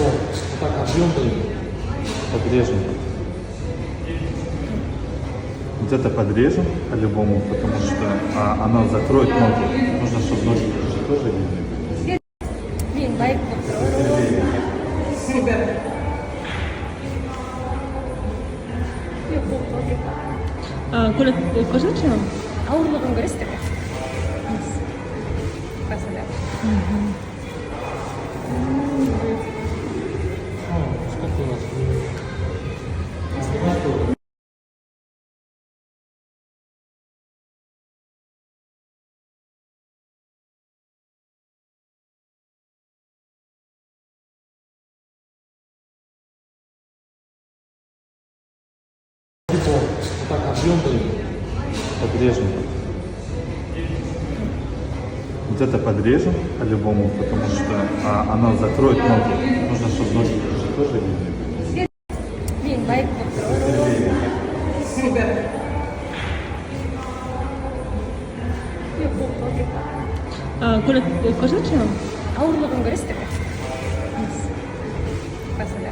вот так объемный. Подрежем. Где-то подрежем по-любому, потому что она закроет ноги. Нужно, чтобы ноги тоже видны. Bien, baik dokter. Yok yok. Коля, кажи чим? Ауырлығын көресіздер ме? Басында. Сколько у нас? Вот так объемный. Подрежем. Где-то подрежем по-любому, потому что она закроет ноги. Нужно, чтобы ноги тоже видны. Bien, baik dokter. Yok yok. Коля, кажи чим? Ауырлығын көресіздер ме? Басында.